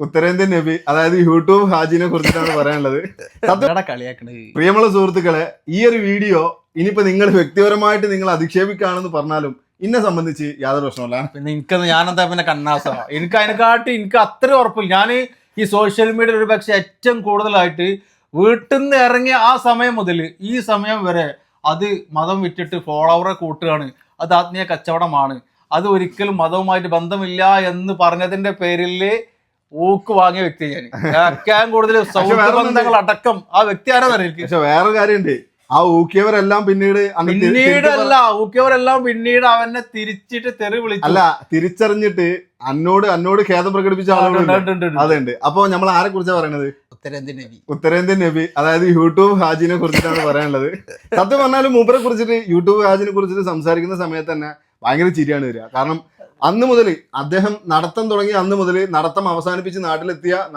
ഉത്തരേന്ത്യൻ നബി, അതായത് യൂട്യൂബ് ഹാജിനെ കുറിച്ചിട്ടാണ് പറയാനുള്ളത്. പ്രിയമുള്ള സുഹൃത്തുക്കളെ, ഈ ഒരു വീഡിയോ ഇനിയിപ്പോ നിങ്ങൾ വ്യക്തിപരമായിട്ട് നിങ്ങൾ അധിക്ഷേപിക്കുകയാണെന്ന് പറഞ്ഞാലും എന്നെ സംബന്ധിച്ച് യാതൊരു പ്രശ്നമല്ല. പിന്നെ ഞാനെന്താ പിന്നെ കണ്ണാസ, എനിക്ക് അതിനെക്കാട്ടി എനിക്ക് അത്ര ഉറപ്പില്ല. ഞാൻ ഈ സോഷ്യൽ മീഡിയ ഒരു പക്ഷെ ഏറ്റവും കൂടുതലായിട്ട് വീട്ടിൽ നിന്ന് ഇറങ്ങിയ ആ സമയം മുതൽ ഈ സമയം വരെ അത് മതം വിറ്റിട്ട് ഫോളോവറെ കൂട്ടുകയാണ്, അത് ആത്മീയ കച്ചവടമാണ്, അത് ഒരിക്കലും മതവുമായിട്ട് ബന്ധമില്ല എന്ന് പറഞ്ഞതിന്റെ പേരിൽ ഊക്ക് വാങ്ങിയ വ്യക്തി ഞാൻ കൂടുതൽ സൗഹൃദ ബന്ധങ്ങൾ അടക്കം ആ വ്യക്തി ആരാ അറിയിക്കും. പക്ഷെ വേറൊരു കാര്യമുണ്ട്, ആ ഊക്കിയവരെല്ലാം പിന്നീട് അവനെ തിരിച്ചിട്ട് തെറി വിളിച്ചു. അല്ല, തിരിച്ചറിഞ്ഞിട്ട് അന്നോട് ഖേദം പ്രകടിപ്പിച്ച ആളുകളുണ്ട്. അതുണ്ട്. അപ്പൊ നമ്മൾ ആരെ കുറിച്ചാണ് പറയണത്? ഉത്തരേന്ത്യൻ നബി, അതായത് യൂട്യൂബ് ഹാജിനെ കുറിച്ചിട്ടാണ് പറയാനുള്ളത്. സത്യം പറഞ്ഞാലും മൂപ്പരെ കുറിച്ചിട്ട് യൂട്യൂബ് ഹാജിനെ കുറിച്ചിട്ട് സംസാരിക്കുന്ന സമയത്ത് തന്നെ ഭയങ്കര ചിരിയാണ് വരിക. കാരണം അന്ന് മുതൽ അദ്ദേഹം നടത്തം തുടങ്ങി, അന്ന് മുതൽ നടത്തം അവസാനിപ്പിച്ച്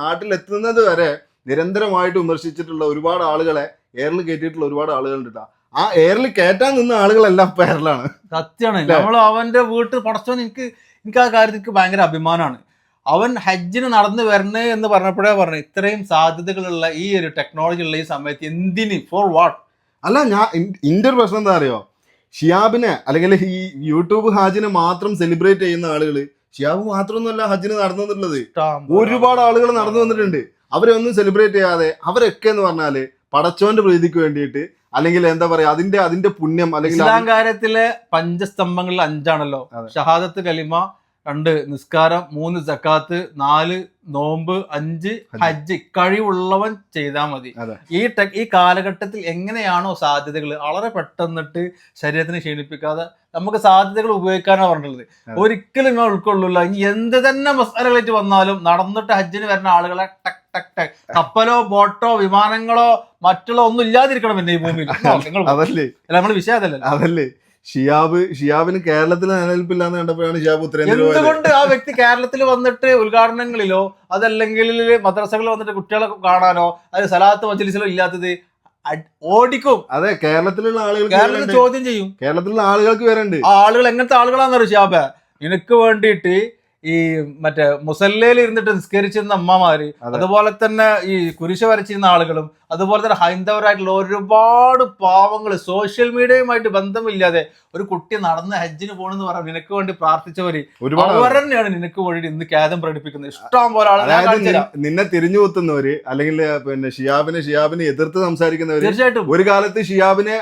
നാട്ടിലെത്തുന്നത് വരെ നിരന്തരമായിട്ട് വിമർശിച്ചിട്ടുള്ള ഒരുപാട് ആളുകളെ, എയറിൽ കയറ്റിയിട്ടുള്ള ഒരുപാട് ആളുകളുണ്ട്. ആ എയറിൽ കയറ്റാൻ നിന്ന ആളുകളെല്ലാം ഇപ്പൊ എയറിലാണ്. സത്യമാണ്. നമ്മൾ അവന്റെ വീട്ടിൽ പടച്ചോൻ, എനിക്ക് ആ കാര്യത്തിൽ ഭയങ്കര അഭിമാനമാണ്. അവൻ ഹജ്ജിന് നടന്നു വരണേ എന്ന് പറഞ്ഞപ്പോഴേ പറഞ്ഞു, ഇത്രയും സാധ്യതകളുള്ള ഈ ഒരു ടെക്നോളജി ഉള്ള ഈ സമയത്ത് എന്തിന്, ഫോർ വാട്ട്? അല്ല, ഇന്റെ ഒരു പ്രശ്നം എന്താ അറിയോ, ഷിയാബിനെ അല്ലെങ്കിൽ ഈ യൂട്യൂബ് ഹാജിനെ മാത്രം സെലിബ്രേറ്റ് ചെയ്യുന്ന ആളുകൾ, ഷിയാബ് മാത്രമൊന്നുമല്ല ഹജ്ജിന് നടന്നുള്ളത്, ഒരുപാട് ആളുകൾ നടന്നു വന്നിട്ടുണ്ട്. അവരെ ഒന്നും സെലിബ്രേറ്റ് ചെയ്യാതെ അവരൊക്കെ എന്ന് പറഞ്ഞാല് പടച്ചോന്റെ പ്രീതിക്ക് വേണ്ടിയിട്ട്, അല്ലെങ്കിൽ എന്താ പറയാ, അതിന്റെ പുണ്യം, അല്ലെങ്കിൽ ഇസ്ലാം കാര്യത്തിലെ പഞ്ചസ്തംഭങ്ങളിൽ 5 ഷഹാദത്ത് കലിമ, 2 നിസ്കാരം, 3 സക്കാത്ത്, 4 നോമ്പ്, 5 ഹജ്ജ്. കഴിവുള്ളവൻ ചെയ്താൽ മതി. ഈ കാലഘട്ടത്തിൽ എങ്ങനെയാണോ സാധ്യതകൾ വളരെ പെട്ടെന്നിട്ട് ശരീരത്തിന് ക്ഷീണിപ്പിക്കാതെ നമുക്ക് സാധ്യതകൾ ഉപയോഗിക്കാനാണ് പറഞ്ഞിട്ടുള്ളത്. ഒരിക്കലും ഞാൻ ഉൾക്കൊള്ളില്ല. ഇനി എന്ത് തന്നെ മസാലകളായിട്ട് വന്നാലും നടന്നിട്ട് ഹജ്ജിന് വരുന്ന ആളുകളെ ടക് ടക് ടക്, കപ്പലോ ബോട്ടോ വിമാനങ്ങളോ മറ്റുള്ള ഒന്നും ഇല്ലാതിരിക്കണം പിന്നെ ഈ ഭൂമിയിൽ. അതല്ലേ നമ്മൾ വിഷയം അതല്ലേ ഷിയാബിന് കേരളത്തിൽ നിലനിൽപ്പില്ലാന്ന് കണ്ടപ്പോഴാണ് ഷിയാബ് ഉത്തരേന്ത്യ. എന്തുകൊണ്ട് ആ വ്യക്തി കേരളത്തിൽ വന്നിട്ട് ഉദ്ഘാടനങ്ങളിലോ അതല്ലെങ്കിൽ മദ്രസകളിൽ വന്നിട്ട് കുട്ടികളെ കാണാനോ അത് സലാത്ത് മജ്ലിസിലോ ഇല്ലാത്തത്? ഓടിക്കും. അതെ, കേരളത്തിലുള്ള ആളുകൾ ചോദ്യം ചെയ്യും. കേരളത്തിലുള്ള ആളുകൾക്ക് വരണ്ട്. ആളുകൾ എങ്ങനത്തെ ആളുകളാണെന്നറിയോ ഷിയാബ്? നിനക്ക് വേണ്ടിയിട്ട് ഈ മറ്റേ മുസല്ലയിൽ ഇരുന്നിട്ട് നിസ്കരിച്ചിരുന്ന അമ്മമാര്, അതുപോലെ തന്നെ ഈ കുരിശ് വരച്ചിരുന്ന ആളുകളും, അതുപോലെ തന്നെ ഹൈന്ദവരായിട്ടുള്ള ഒരുപാട് പാവങ്ങൾ സോഷ്യൽ മീഡിയയുമായിട്ട് ബന്ധമില്ലാതെ ഒരു കുട്ടി നടന്ന് ഹജ്ജിന് പോകണമെന്ന് പറഞ്ഞാൽ നിനക്ക് വേണ്ടി പ്രാർത്ഥിച്ചവര് അവർ തന്നെയാണ് നിനക്ക് വേണ്ടി ഇന്ന് ഖേദം പ്രകടിപ്പിക്കുന്നത്. ഇഷ്ടം പോലെ ആളുകൾ നിന്നെ തിരിഞ്ഞു കുത്തുന്നവര്, അല്ലെങ്കിൽ പിന്നെ ഷിയാബിനെ എതിർത്ത് സംസാരിക്കുന്നവര് തീർച്ചയായിട്ടും ഒരു കാലത്ത് ഷിയാബിനെ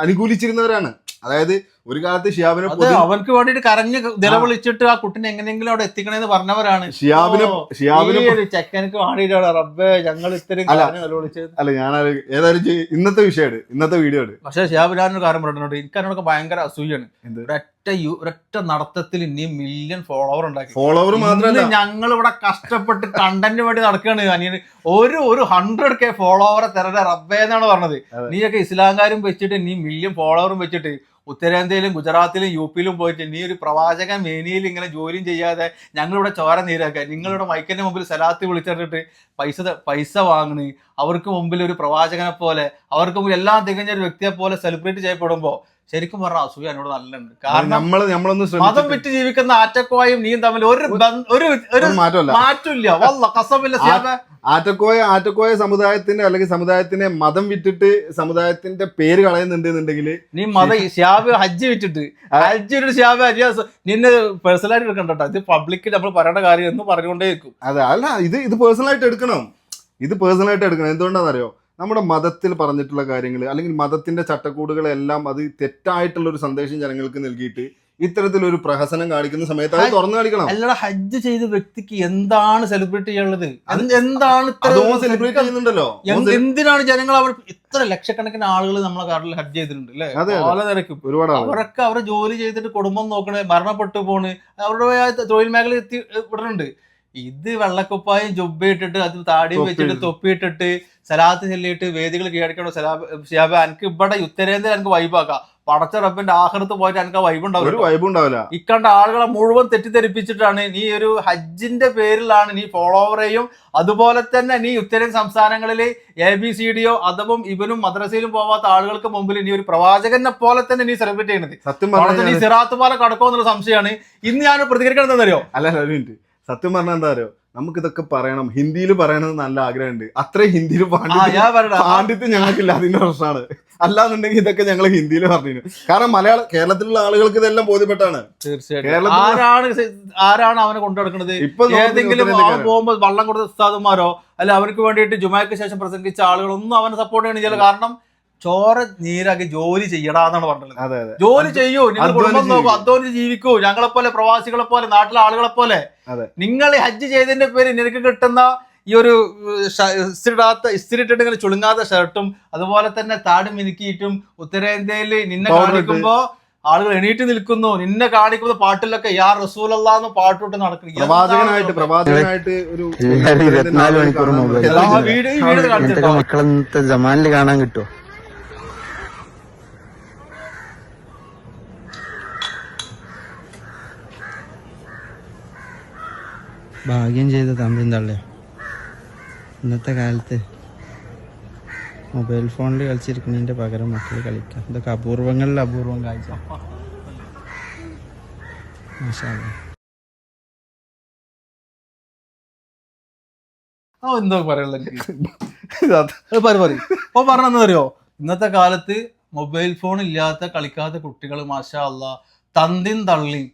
അനുകൂലിച്ചിരുന്നവരാണ്. അതായത് ഒരു കാലത്ത് ഷിയാബിനെ അവർക്ക് വേണ്ടിട്ട് കരഞ്ഞ് നിലവിളിച്ചിട്ട് ആ കുട്ടിനെ എങ്ങനെയെങ്കിലും അവിടെ എത്തിക്കണേന്ന് പറഞ്ഞവരാണ്. ഷിയാബിനെ ചെക്കനക്ക് വേണ്ടിയിട്ടാണ് റബ്ബേ ഞങ്ങൾ ഇത്രയും നിലവിളിച്ചത്. അല്ല, ഞാൻ ഏതായാലും ഇന്നത്തെ വീഡിയോ. പക്ഷെ ഷിയാബ് ഞാനൊരു കാര്യം പറഞ്ഞിട്ടുണ്ട്, എനിക്ക് അതിനൊക്കെ ഭയങ്കര അസൂയാണ്. ഒരൊറ്റ നടത്തത്തിൽ ഇനിയും മില്യൺ ഫോളോവർ ഉണ്ടാക്കി. ഫോളോവർ മാത്രമല്ല, ഞങ്ങൾ ഇവിടെ കഷ്ടപ്പെട്ട് കണ്ടന്റിന് വേണ്ടി നടക്കുകയാണ്. അനിയന് ഒരു 100K ഫോളോവറെ തരട്ടെ റബ്ബേ എന്നാണ് പറഞ്ഞത്. നീയൊക്കെ ഇസ്ലാംകാരും വെച്ചിട്ട് നീ മില്യൺ ഫോളോവറും വെച്ചിട്ട് ഉത്തരേന്ത്യയിലും ഗുജറാത്തിലും യുപിയിലും പോയിട്ട് നീ ഒരു പ്രവാചകൻ മേനിയിൽ ഇങ്ങനെ ജോലിയും ചെയ്യാതെ ഞങ്ങളിവിടെ ചോര നീരാക്കുക, നിങ്ങളിവിടെ മൈക്കിന്റെ മുമ്പിൽ സലാത്ത് വിളിച്ചിട്ട് പൈസ വാങ്ങണ്, അവർക്ക് മുമ്പിൽ ഒരു പ്രവാചകനെ പോലെ, അവർക്ക് മുമ്പിൽ എല്ലാം തികഞ്ഞ ഒരു വ്യക്തിയെ പോലെ സെലിബ്രേറ്റ് ചെയ്യപ്പെടുമ്പോ ശരിക്കും പറഞ്ഞ അസൂയ എന്നോട് നല്ലതുണ്ട്. കാരണം മതം വിറ്റ് ജീവിക്കുന്ന ആറ്റക്കോയും നീയും തമ്മിൽ ഒരു മാറ്റമില്ല. ആറ്റക്കോയ സമുദായത്തിന്റെ അല്ലെങ്കിൽ സമുദായത്തിനെ മതം വിറ്റിട്ട് സമുദായത്തിന്റെ പേര് കളയുന്നുണ്ടെന്നുണ്ടെങ്കിൽ നീ ഷിയാബ് ഹജ്ജ് വിറ്റിട്ട് ഷിയാബ് ഹജ്ജ് നിന്നെ പേഴ്സണലായിട്ട് എടുക്കണ്ട. ഇത് പബ്ലിക്കിൽ നമ്മൾ പറയേണ്ട കാര്യം എന്ന് പറഞ്ഞുകൊണ്ടേയിരിക്കും. അതെ, അല്ല, ഇത് പേഴ്സണലായിട്ട് എടുക്കണം. എന്തുകൊണ്ടാണെന്നറിയോ, നമ്മുടെ മതത്തിൽ പറഞ്ഞിട്ടുള്ള കാര്യങ്ങൾ അല്ലെങ്കിൽ മതത്തിന്റെ ചട്ടക്കൂടുകളെല്ലാം അത് തെറ്റായിട്ടുള്ള ഒരു സന്ദേശം ജനങ്ങൾക്ക് നൽകിയിട്ട് ഇത്തരത്തിലൊരു പ്രഹസനം കാണിക്കുന്ന സമയത്ത് അത് തുറന്നു കാണിക്കണം. അല്ലാതെ ഹജ്ജ് ചെയ്ത വ്യക്തിക്ക് എന്താണ് സെലിബ്രേറ്റ് ചെയ്യാനുള്ളത്? എന്താണ് സെലിബ്രേറ്റ് ചെയ്യുന്നുണ്ടല്ലോ? എന്തിനാണ് ജനങ്ങൾ അവർ ഇത്ര ലക്ഷക്കണക്കിന് ആളുകൾ നമ്മളെ കാട്ടിൽ ഹജ്ജ് ചെയ്തിട്ടുണ്ട് അല്ലെ? പല നിരക്കും അവരൊക്കെ അവരെ ജോലി ചെയ്തിട്ട് കുടുംബം നോക്കണേ, മരണപ്പെട്ടു പോണ്, അവരുടെ തൊഴിൽ മേഖല വിടുന്നുണ്ട്. ഇത് വെള്ളക്കുപ്പായും ജൊബ്ബയിട്ടിട്ട് അത് താടിയും വെച്ചിട്ട് തൊപ്പിയിട്ടിട്ട് സലാത്ത് ചെല്ലിയിട്ട് വേദികൾ കീഴടക്കണോ? ഷിയാബ് എനിക്ക് ഇവിടെ ഉത്തരേന്ത്യയിൽ എനിക്ക് വൈബാക്കാം. പടച്ച റബ്ബിന്റെ ആഹൃത്ത് പോയിട്ട് എനിക്ക് വൈബ് ഉണ്ടാവില്ല. ഇക്കണ്ട ആളുകളെ മുഴുവൻ തെറ്റിദ്ധരിപ്പിച്ചിട്ടാണ് നീ ഒരു ഹജ്ജിന്റെ പേരിലാണ് നീ ഫോളോവറെയും അതുപോലെ തന്നെ നീ ഉത്തരേന്ത്യൻ സംസ്ഥാനങ്ങളിൽ ABCDയോ അഥവും ഇവനും മദ്രസയിലും പോവാത്ത ആളുകൾക്ക് മുമ്പിൽ നീ ഒരു പ്രവാചകനെ പോലെ തന്നെ നീ സെലിബ്രേറ്റ് ചെയ്യുന്നത്. നീ സിറാത്ത് പോലെ കടക്കോ എന്നുള്ള സംശയമാണ്. ഇന്ന് ഞാൻ പ്രതികരിക്കണം എന്നറിയോ? അല്ല, സത്യം പറഞ്ഞാൽ എന്താ അറിയോ, നമുക്കിതൊക്കെ പറയണം, ഹിന്ദിയിൽ പറയണമെന്ന് നല്ല ആഗ്രഹമുണ്ട്. അത്രയും ഹിന്ദിയിൽ പാണ്ഡിത്യം ഞങ്ങൾക്കില്ല, അതിന്റെ പ്രശ്നമാണ്. അല്ലാന്നുണ്ടെങ്കിൽ ഇതൊക്കെ ഞങ്ങൾ ഹിന്ദിയിൽ പറഞ്ഞു. കാരണം കേരളത്തിലുള്ള ആളുകൾക്ക് ഇതെല്ലാം ബോധ്യപ്പെട്ടാണ്. തീർച്ചയായിട്ടും ആരാണ് അവനെ കൊണ്ടു നടക്കുന്നത്? ഇപ്പൊ ഏതെങ്കിലും അവൻ പോകുമ്പോൾ വള്ളം കൊടുത്ത ഉസ്താദുമാരോ അല്ല അവർക്ക് വേണ്ടിയിട്ട് ജുമാക്ക് ശേഷം പ്രസംഗിച്ച ആളുകളൊന്നും അവനെ സപ്പോർട്ട് ചെയ്യണില്ല. കാരണം ചോര നീരാക്കി ജോലി ചെയ്യടാന്നാണ് പറഞ്ഞത്. ജോലി ചെയ്യൂ, നിങ്ങൾ കുടുംബം നോക്കൂ, അധ്വാനിച്ച് ജീവിക്കൂ, ഞങ്ങളെ പോലെ പ്രവാസികളെ പോലെ നാട്ടിലെ ആളുകളെ പോലെ. നിങ്ങൾ ഹജ്ജ് ചെയ്തതിന്റെ പേര് നിനക്ക് കിട്ടുന്ന ഈ ഒരു ഇസ്തിരിട്ടിട്ട് ഇങ്ങനെ ചുളുങ്ങാത്ത ഷർട്ടും അതുപോലെ തന്നെ താടി മിനുക്കിയിട്ടും ഉത്തരേന്ത്യയിൽ നിന്നെ കാണിക്കുമ്പോ ആളുകൾ എണീറ്റ് നിൽക്കുന്നു, നിന്നെ കാണിക്കുന്ന പാട്ടിലൊക്കെ യാ റസൂലല്ലാന്ന് പാട്ടിട്ട് നടക്കുന്നു. മക്കളെ ജമാനില് കാണാൻ കിട്ടുമോ? ഭാഗ്യം ചെയ്ത തമ്പിൻ തള്ളേ. ഇന്നത്തെ കാലത്ത് മൊബൈൽ ഫോണിൽ കളിച്ചിരിക്കുന്നതിന്റെ പകരം മക്കൾ കളിക്കാം. ഇതൊക്കെ അപൂർവങ്ങളിൽ അപൂർവം കാഴ്ച. എന്തോ പറയുള്ളത് പറഞ്ഞറിയോ, ഇന്നത്തെ കാലത്ത് മൊബൈൽ ഫോൺ ഇല്ലാത്ത കളിക്കാത്ത കുട്ടികൾ മാഷാ അല്ലാ തന്തിൻ തള്ളി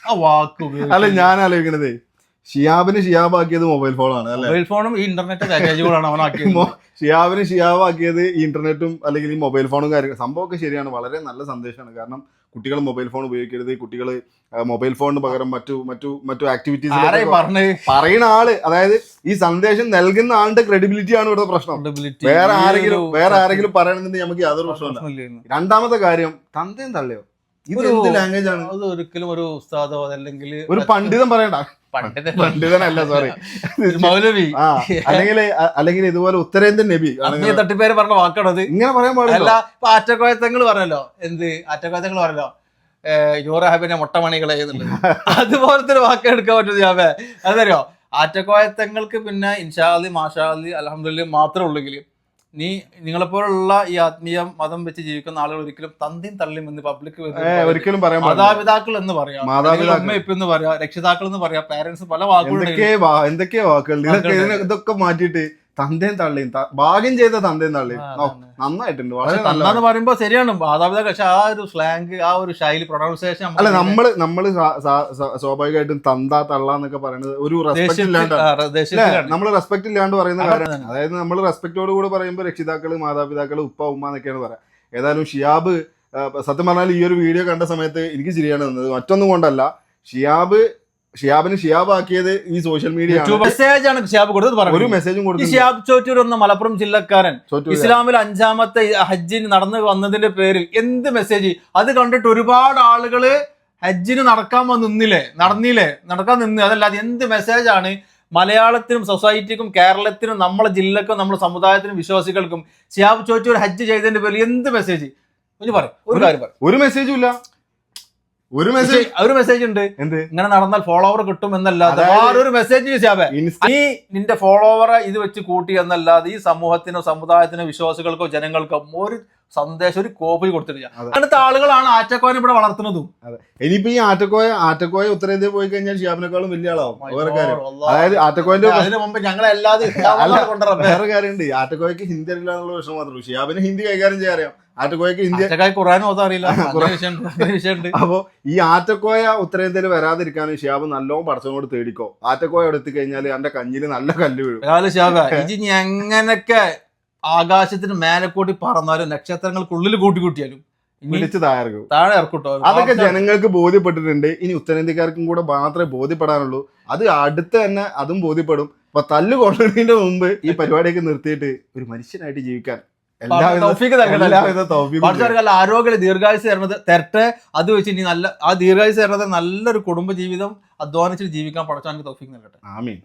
ആ വാക്ക് ഉപയോഗിക്കും. അല്ല, ഞാൻ ആലോചിക്കണതേ ഷിയാബാക്കിയത് മൊബൈൽ ഫോണാണ്. മൊബൈൽ ഫോണും ഈ ഇന്റർനെറ്റ് പാക്കേജുകളാണ് അവനാക്കിയത്. ഷിയാബാക്കിയത് ഈ ഇന്റർനെറ്റും അല്ലെങ്കിൽ ഈ മൊബൈൽ ഫോണും കാര്യങ്ങൾ. സംഭവമൊക്കെ ശരിയാണ്, വളരെ നല്ല സന്ദേശമാണ്. കാരണം കുട്ടികൾ മൊബൈൽ ഫോൺ ഉപയോഗിക്കരുത്, കുട്ടികൾ മൊബൈൽ ഫോണിന് പകരം മറ്റു ആക്ടിവിറ്റീസ് പറയുന്ന ആള്, അതായത് ഈ സന്ദേശം നൽകുന്ന ആളുടെ ക്രെഡിബിലിറ്റി ആണ് ഇവിടെ പ്രശ്നം. വേറെ ആരെങ്കിലും പറയണമെന്നുണ്ടെങ്കിൽ നമുക്ക് യാതൊരു പ്രശ്നമില്ല. രണ്ടാമത്തെ കാര്യം, തന്തയും തള്ളയോ, ഇത് എന്ത് ലാംഗ്വേജ് ആണ്? അത് ഒരിക്കലും ഒരു ഉസ്താദോ അല്ലെങ്കിൽ ഒരു പണ്ഡിതൻ പറയണ്ട. പണ്ഡിതനല്ല, സോറി, മൗലവി അല്ലെങ്കിൽ ഇതുപോലെ ഉത്തരേന്ത്യൻ നബി തട്ടിപ്പേര് പറഞ്ഞ വാക്കാണത്. ഇങ്ങനെ പറയാൻ പാടില്ല. ഇപ്പൊ ആറ്റക്കോയത്തങ്ങൾ പറഞ്ഞല്ലോ, ആറ്റക്കോയത്തങ്ങൾ പറഞ്ഞല്ലോ യൂറഹാബിന്റെ മുട്ടമണികളെ എന്നുള്ളത്. അതുപോലത്തെ ഒരു വാക്ക് എടുക്കാൻ പറ്റും ഞാവേ. അതറിയോ, ആറ്റക്കോയത്തങ്ങൾക്ക് പിന്നെ ഇൻഷാ അലി മാഷാ അലി അൽഹംദുലില്ലാഹ് മാത്രമേ ഉള്ളെങ്കിൽ നിങ്ങളെപ്പോലുള്ള ഈ ആത്മീയ മതം വെച്ച് ജീവിക്കുന്ന ആളുകൾ ഒരിക്കലും തന്തിയും തള്ളിയും എന്ന് പബ്ലിക് ഒരിക്കലും പറയാം. മാതാപിതാക്കൾ എന്ന് പറയാം, അമ്മയപ്പ് എന്ന് പറയാം, രക്ഷിതാക്കൾ എന്ന് പറയാം, പേരൻസ്, പല വാക്കുകളും എന്തൊക്കെയോ വാക്കുകൾ. ഇതൊക്കെ മാറ്റിയിട്ട് തന്തയും തള്ളിയും, ഭാഗ്യം ചെയ്ത തന്തയും തള്ളിയും നന്നായിട്ടുണ്ട്. വളരെ നന്നാന്ന് പറയുമ്പോ ശരിയാണ് മാതാപിതാക്കൾ, പക്ഷെ ആ ഒരു സ്ലാങ്, ആ ഒരു ശൈലി, പ്രൊണൗൺസിയേഷൻ. അല്ല, നമ്മള് സ്വാഭാവികമായിട്ടും തന്ത തള്ള എന്നൊക്കെ പറയുന്നത് ഒരു റെസ്പെക്ട് ഇല്ലാണ്ട്, നമ്മൾ റെസ്പെക്ട് ഇല്ലാണ്ട് പറയുന്ന കാര്യമാണ്. അതായത് നമ്മൾ റെസ്പെക്റ്റോട് കൂടെ പറയുമ്പോൾ രക്ഷിതാക്കള്, മാതാപിതാക്കള്, ഉപ്പ ഉമ്മ എന്നൊക്കെയാണ് പറയാം. ഏതായാലും ഷിയാബ്, സത്യം പറഞ്ഞാൽ ഈ ഒരു വീഡിയോ കണ്ട സമയത്ത് എനിക്ക് ശരിയാണ് വന്നത്. മറ്റൊന്നും കൊണ്ടല്ല, ഷിയാബിന് ഷിയാബാക്കിയത് ഈ സോഷ്യൽ മീഡിയ മെസ്സേജാണ് ഷിയാബ് കൊടുത്തത്. ഒരു മെസ്സേജും കൊടുത്തു. ഷിയാബ് ചോറ്റൂർ എന്ന മലപ്പുറം ജില്ലക്കാരൻ ഇസ്ലാമിൽ 5ാമത്തെ ഹജ്ജിന് നടന്നു വന്നതിന്റെ പേരിൽ എന്ത് മെസ്സേജ്! അത് കണ്ടിട്ട് ഒരുപാട് ആളുകള് ഹജ്ജിന് നടക്കാൻ നടക്കാൻ നിന്ന്. അതല്ലാതെ എന്ത് മെസ്സേജാണ് മലയാളത്തിനും സൊസൈറ്റിക്കും കേരളത്തിനും നമ്മളെ ജില്ലക്കും നമ്മുടെ സമുദായത്തിനും വിശ്വാസികൾക്കും ഷിയാബ് ചോറ്റൂർ ഹജ്ജ് ചെയ്തതിന്റെ പേരിൽ എന്ത് മെസ്സേജ്? ഒരു കാര്യം പറ. ഒരു മെസ്സേജും ഇല്ല. ഒരു മെസ്സേജ് ഉണ്ട്, എന്ത് ഇങ്ങനെ നടന്നാൽ ഫോളോവർ കിട്ടും എന്നല്ലാതെ ഒരു മെസ്സേജ്. നീ നിന്റെ ഫോളോവറെ ഇത് വെച്ച് കൂട്ടി എന്നല്ലാതെ ഈ സമൂഹത്തിനോ സമുദായത്തിനോ വിശ്വാസികൾക്കോ ജനങ്ങൾക്കോ ഒരു സന്ദേശം, ഒരു കോപ്പി കൊടുത്തിട്ടില്ല. അങ്ങനത്തെ ആളുകളാണ് ആറ്റക്കോയനെ ഇവിടെ വളർത്തുന്നതും. ഇനിയിപ്പോ ഈ ആറ്റക്കോയ ഉത്തരേന്ത്യ പോയി കഴിഞ്ഞാൽ ഷിയാബിനെക്കാളും വലിയ ആളാവും. അതായത് ആറ്റക്കോയന്റെ അതിന് മുമ്പ് ഞങ്ങളല്ലാതെ വേറെ കാര്യമുണ്ട്. ആറ്റക്കോയക്ക് ഹിന്ദി അറിയില്ല എന്നുള്ള വിഷയം മാത്രമേ. ഷിയാബിന് ഹിന്ദി കൈകാര്യം ചെയ്യാൻ അറിയാം. ആറ്റക്കോയക്ക് ഹിന്ദി ഖുറാനും അറിയില്ല. അപ്പൊ ഈ ആറ്റക്കോയ ഉത്തരേന്ത്യയിൽ വരാതിരിക്കാനും ഷിയാബ് നല്ലോണം പടച്ചവനോട് തേടിക്കോ. ആറ്റക്കോയ അവിടെ എത്തിക്കഴിഞ്ഞാൽ എന്റെ കഞ്ഞില് നല്ല കല്ല് വീഴും. എങ്ങനൊക്കെ ആകാശത്തിന് മേലെ കൂട്ടി പറന്നാലും നക്ഷത്രങ്ങൾക്കുള്ളിൽ കൂട്ടിയാലും വിളിച്ച് താഴെ ഇറക്കൂട്ടോ. അതൊക്കെ ജനങ്ങൾക്ക് ബോധ്യപ്പെട്ടിട്ടുണ്ട്. ഇനി ഉത്തരേന്ത്യക്കാർക്കും കൂടെ മാത്രമേ ബോധ്യപ്പെടാനുള്ളൂ. അത് അടുത്ത് തന്നെ അതും ബോധ്യപ്പെടും. അപ്പൊ തല്ല് കൊള്ളുന്നതിന്റെ മുമ്പ് ഈ പരിപാടിയൊക്കെ നിർത്തിയിട്ട് ഒരു മനുഷ്യനായിട്ട് ജീവിക്കാൻ ആരോഗ്യ ദീർഘായുസ് തരട്ടെ. അത് വെച്ച് ഇനി ആ ദീർഘായുസ് തരുന്നത് നല്ലൊരു കുടുംബ ജീവിതം അധ്വാനിച്ചിട്ട് ജീവിക്കാൻ പഠിച്ചാൽ തൗഫീഖ് നൽകട്ടെ. ആമീൻ.